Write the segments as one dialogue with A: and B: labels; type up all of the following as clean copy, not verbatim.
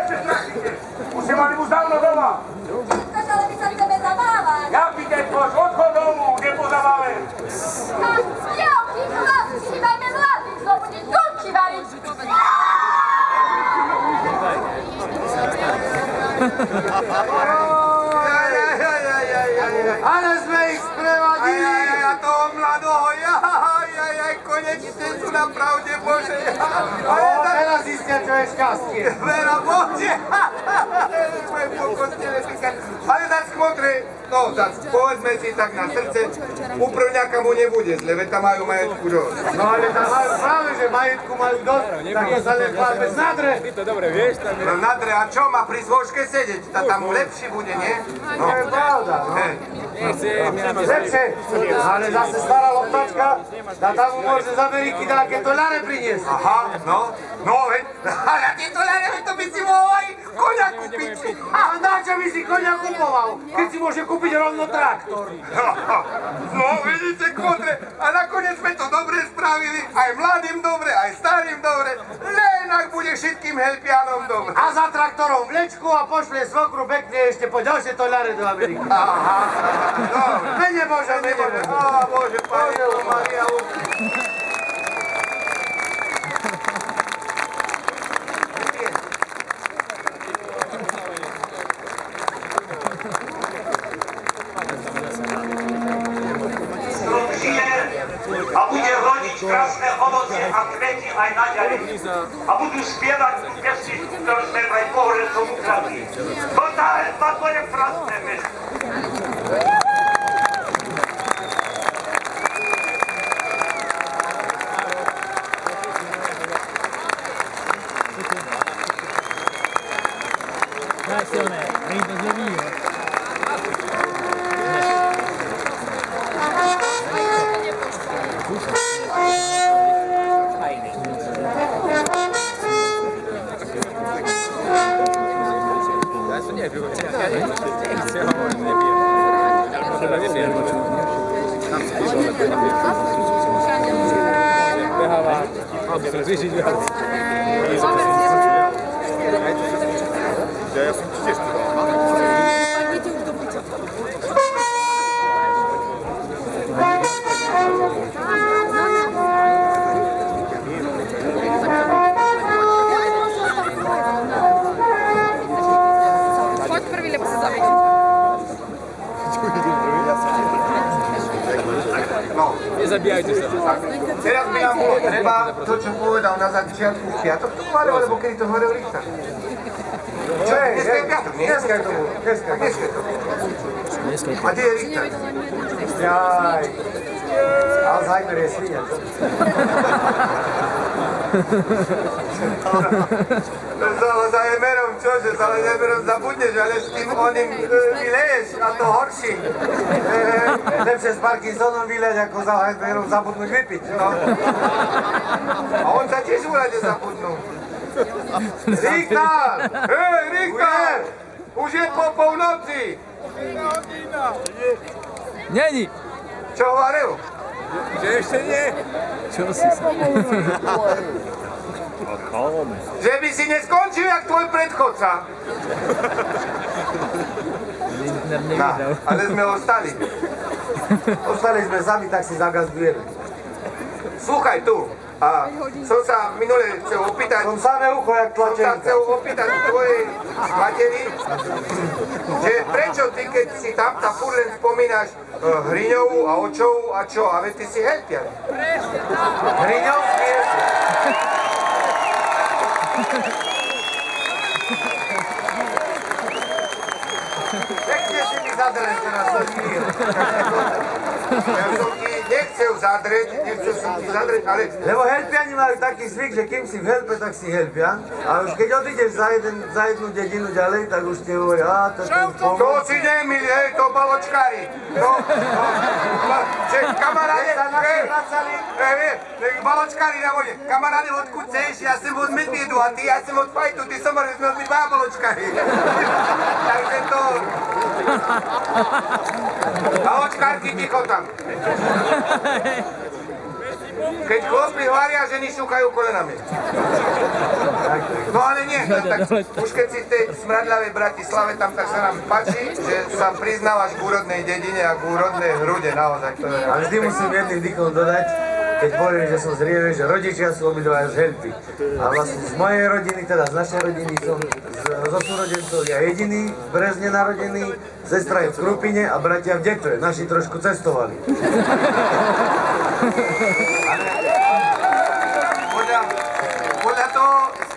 A: ešte strašíte? Už ste mali už dávno doma.
B: Tak ale my sa chceme zabávať.
A: Ja pýtaj tvož, odchod domu, nepozabávaj.
B: Tak, sliavky, chlapci, hýbajme mladých, znovu bude dulky variť.
C: Ale sme ich sprevadili. A toho mladého, konečne sú na pravde Bože. Teraz zistia, čo je šťastie. Vera Bože. Moje pokostele píkať. Ale tak skmotre, no tak povedzme si tak na srdce, u prvňaka mu nebude zle, veď tam majú majetku dosť. No ale tam majú práve, že majetku majú dosť, tak to sa len chváľme z nadre. Ty to dobre vieš, tam je. No nadre, a čo, má pri zvožke sedieť? Tam mu lepší bude, nie? No je pravda, no. Lepšie, ale zase stará loptačka, tam mu môže z Ameriky nejaké doláre priniesť. Aha, no veď, ale tie doláre, to by si mohol aj koňa kúpiť. A na čo by si koňa kupoval, keď si môže kúpiť rovno traktor? No vidíte, kmotre, a nakoniec sme to dobre spravili, aj mladým dobre, aj starým dobre, len ak bude všetkým helpianom dobre. A za traktorom vlečku a pošle svokru pekne ešte po ďalšie doláre do Ameriky. Aha. Mene Bože, mene Bože. Á, Bože, Pane, Maria.
A: Strom žije a bude rodiť krásne ovocie a kvety aj naďalej. A budú spievať piesni, ktoré sme aj pohľad som ukradli. To je krásne mesto.
C: Nezabíjajte sa. Teraz by nám bolo treba to, čo povedal na začiatku v piatok, to hovoril, alebo kedy to hovoril Richter. Čo je? Dneska je piatok, nie? Dneska je to bolo. Dneska je to. A kde je Richter? Jaj. Alzheimer je svinia. S Alzheimerom čože? S Alzheimerom zabudneš, ale s tým oným vyleješ a to horší. Lepšie s Parkinsonom vyleť, ako s Alzheimerom zabudnúť vypiť. A on sa tiež urade zabudnú. Richter! Hej, Richter! Už je po polnoci!
D: Není!
C: Čo hovoril?
D: Že ešte nie? Čo si sa?
C: Že by si neskončil jak tvoj predchodca. Ale sme ostali. Ostali sme sami, tak si zagazdujeme. Slúchaj tu. A som sa minule chcel opýtať... Som samé ucho, jak tlačenka. Som sa chcel opýtať tvojej materi, že prečo ty, keď si tam furt len spomínaš Hriňovú a Očovú a čo? A veď ty si helpiar. Hriňovský je... Pekne si mi zadreš teraz do chvíľ. Ja som ti nechcel zadreť, ale... Lebo helpiani majú taký zvyk, že kým si v helpe, tak si helpian. A už keď odídeš za jednu dedinu ďalej, tak už ti hovorí, to ten pomôcť. To si nemýli, hej, to baločkári. Kamaráde, baločkári na vode. Kamaráde, odkud chceš? Ja som od medviedu a ty, ja som od fajtu, ty som sme od dva baločkári. Takže to... Baločkárky, ticho tam. Keď chlapi varia, ženy šúkajú kolenami. No ale nie, tak už keď si v tej smradľavej Bratislave tam, tak sa nám páči, že sa priznávaš k úrodnej dedine a k úrodnej hrude, naozaj.
E: A vždy musím jedným dýchom dodať, keď poviem, že som z Rieve, že rodičia sú obidvaja z Helpy. A vlastne z mojej rodiny, teda z našej rodiny som zo súrodencov ja jediný, v Brezne narodený, sestra je v Krupine a bratia v Detve. Naši trošku cestovali.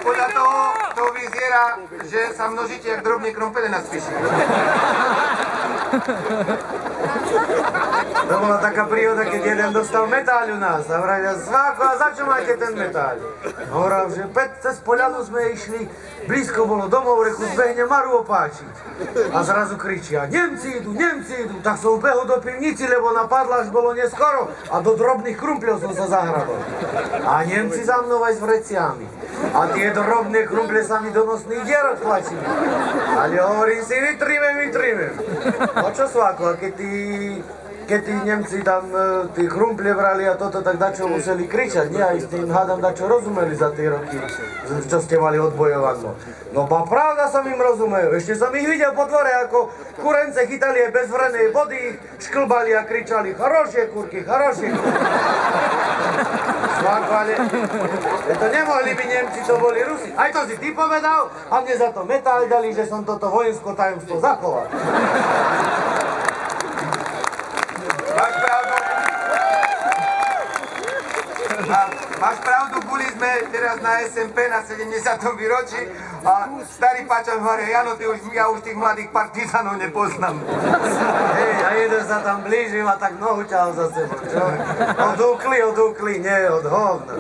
C: Podľa toho to vyzerá, že sa množíte jak drobne krompele na spíši.
E: To bola taká príhoda, keď jeden dostal metáľ u nás a vravia, Sváko, a za čo máte ten metáľ? A hovoril, že cez poľanu sme išli, blízko bolo domov, reku, zbehne Maru opáčiť. A zrazu kričia, Nemci idú, tak som behol do pivnici, lebo napadla, až bolo neskoro a do drobných krumpliov som sa zahrabal. A Nemci za mnou aj s vreciami. A tie drobné krumple sa mi do nosných dier odtlačili. Ale hovorím si, vytrimem. No čo Sváko, a keď tí Nemci tam tí krumple brali a toto, tak dačo museli kričať, nie? Aj s tým hádam dačo rozumeli za tie roky, čo ste mali odbojovanú. No ba pravda som im rozumejú, ešte som ich videl po dvore, ako kurence chytali aj bez vrenej vody, šklbali a kričali, хорошие kurky. Sváko, ale to nemohli by Nemci, to boli Rusi. Aj to si ty povedal a mne za to metáľ dali, že som toto vojensko tajomstvo zachoval.
C: Máš pravdu, boli sme teraz na SMP na 70. výročí a starý Pačan hovorí, Jano, ja už tých mladých partizánov nepoznám.
E: Hej, a jeden sa tam blížil a tak nohu ťahal za sebou, čo? Odúkli, nie od hovna.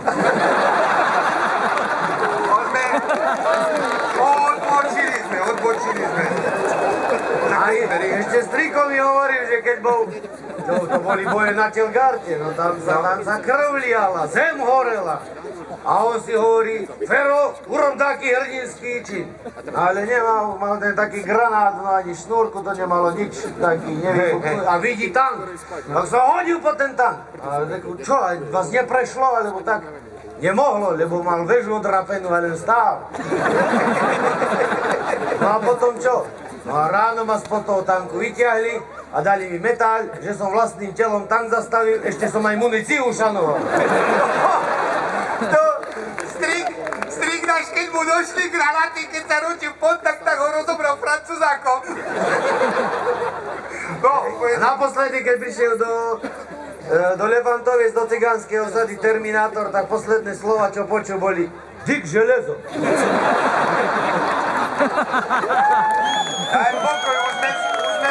C: Odbočili sme.
E: A ešte striko mi hovoril, že keď bol, to boli boje na Telgarte, no tam sa krv liala, zem horela. A on si hovorí, Fero, urob taký hrdinský čin. Ale mal ten taký granát, no ani šnúrku, to nemalo nič, taký nevyfúknúť. A vidí tank, tak sa hodil po ten tank. A řekl, čo, vás neprešlo, alebo tak? Nemohlo, lebo mal väžu odrapenú a len stál. No a potom čo? No a ráno ma spod toho tanku vyťahli a dali mi metáľ, že som vlastným telom tank zastavil, ešte som aj muníciu ušanoval.
C: To strik náš, keď mu došli granáty, keď sa rútil pod, tak ho rozobral Francúzákom. No,
E: naposledy, keď prišiel do Levantoviec, do cigánskej osady Terminátor, tak posledné slova, čo počul, boli Dick železo.
C: Daj pokoj, už sme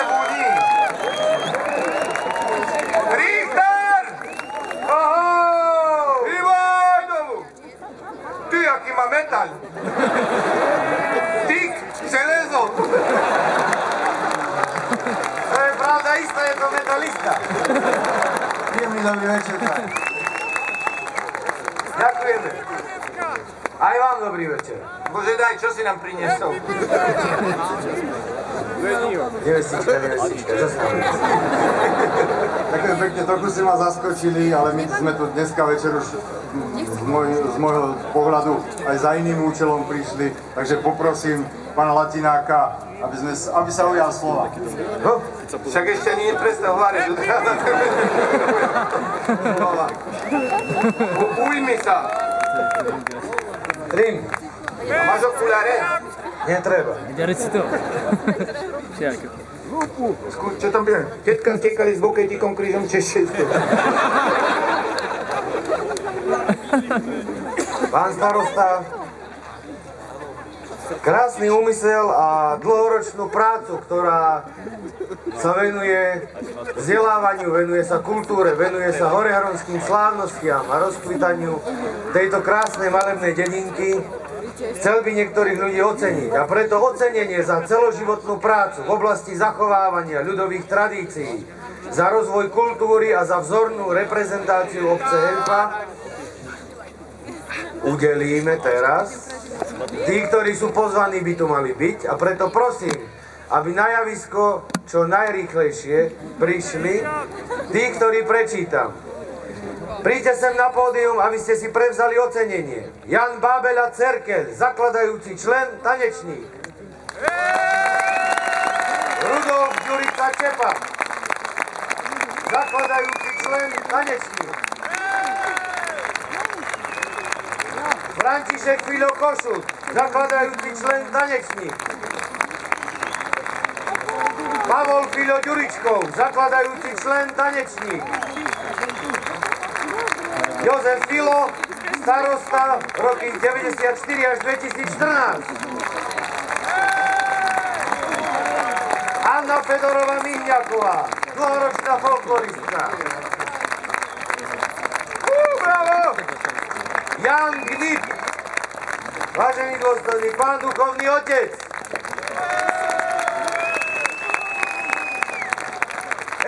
C: v Únii. Richter! Ahoj! Ivanovu! Ty, aký má metal. Dick železo.
E: To je pravda istá, je to metalista. Príjemný dobrý večer. Ďakujeme. Aj vám dobrý večer.
C: Bože, daj, čo si nám priniesol?
E: Nevestička, čo si nám priniesol?
F: Ďakujem pekne, trochu ste ma zaskočili, ale my sme tu dneska večer už z môjho pohľadu aj za iným účelom prišli, takže poprosím pána Latináka, aby sa ujal slova.
C: No, však ešte ani neprestal hovoriť. Ujmi sa.
E: Trim.
C: A máš okuláre?
E: Netreba.
D: Ďari si to. Však.
C: Čo tam bolo? Tetka tekali s bokejtíkom krížom Češej.
E: Pán starosta, krásny úmysel a dlhoročnú prácu, ktorá sa venuje vzdelávaniu, venuje sa kultúre, venuje sa horehronským slávnostiam a rozkvitaniu tejto krásnej malebnej dedinky, chcel by niektorých ľudí oceniť. A preto ocenenie za celoživotnú prácu v oblasti zachovávania ľudových tradícií, za rozvoj kultúry a za vzornú reprezentáciu obce Helpa udelíme teraz. Tí, ktorí sú pozvaní, by tu mali byť a preto prosím, aby na javisko čo najrýchlejšie prišli tí, ktorí prečítam. Príďte sem na pódium, aby ste si prevzali ocenenie. Jan Bábeľa Cerkeľ, zakladajúci člen, tanečník. Rudolf Ďurica Čepa, zakladajúci člen, tanečník. František Filo Košut, zakladajúci člen, tanečník. Pavol Filo Ďuričkov, zakladajúci člen, tanečník. Jozef Filo, starosta, roky 94 až 2014. Anna Fedorová Mihňaková, dlhoročná folkloristka. Bravo! Jan Gnip, vážený dôstojný pán duchovný otec.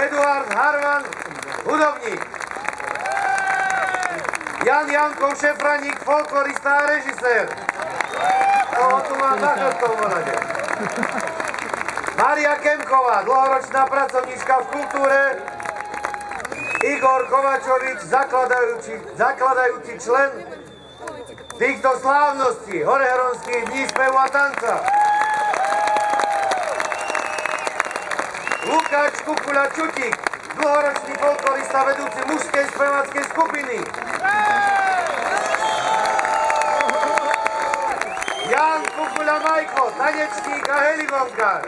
E: Eduard Harvan, hudobník. Jan Jankov Šefraník, folklorista a režisér. Toho tu mám na chrbtom volade. Mária Kemková, dlhoročná pracovníčka v kultúre. Igor Kovačovič, zakladajúci člen týchto slávností Horehronských dní spevu a tanca. Lukáč Kukuľa Čutík, dlhoročný folklorista vedúci mužskej speváckej skupiny. Jan Kukuľa Majko, tanečník a helivonkár.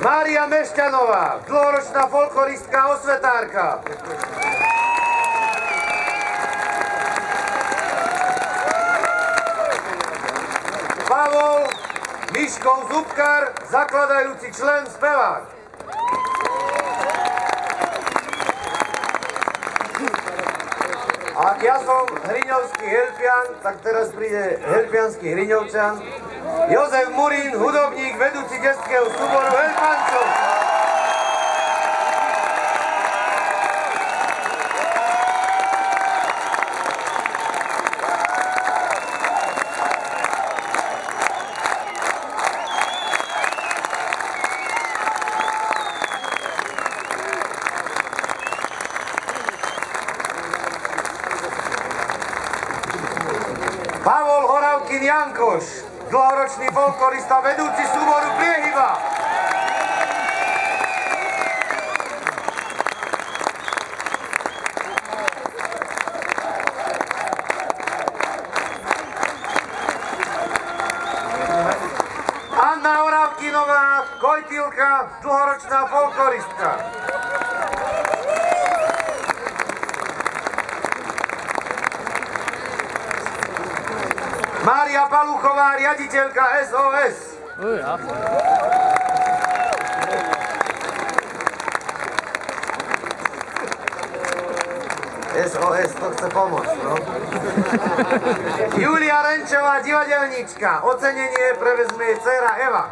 E: Mária Mešťanová, dlhoročná folkloristka a osvetárka. Pavol Miškov Zubkár, zakladajúci člen, spevák. Ak ja som hriňovský helpian, tak teraz príde helpianský hriňovčan. Jozef Murín, hudobník, vedúci detského súboru Helpancov. Pavol Horavkin Jankoš, dlhoročný folklorista, vedúci súboru Priehyba. Anna Oravkinová, Kojtilka, dlhoročná folkloristka. Mária Paluchová, riaditeľka SOS. SOS, to chce pomôcť, no? Julia Renčová, divadelníčka. Ocenenie prevezme jej dcéra Eva.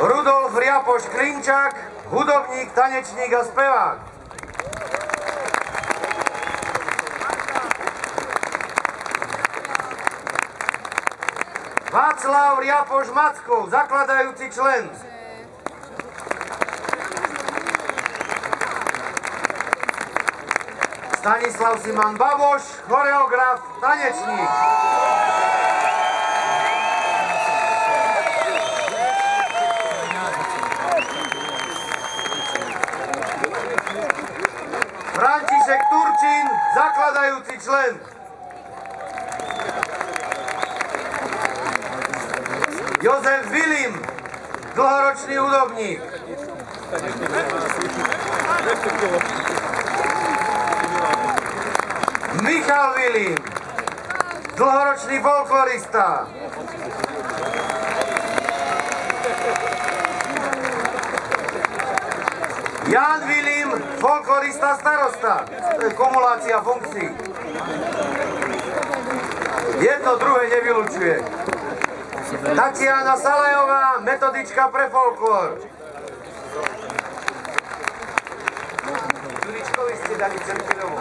E: Rudolf Riapoš Klinčák, hudobník, tanečník a spevák. Václav Riapoš Mackov, zakladajúci člen. Stanislav Siman Baboš, choreograf, tanečník. František Turčín, zakladajúci člen. Jozef Vilim, dlhoročný hudobník. Michal Vilim, dlhoročný folklorista. Jan Vilim, folklorista, starosta. To je kumulácia funkcií. Jedno druhé nevylučuje. Tatiana Salajová, metodička pre folklór. Juličkovi ste dali Cerkeľovú.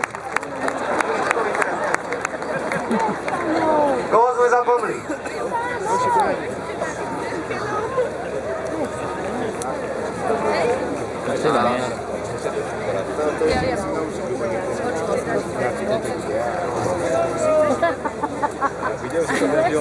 G: Videl si to video?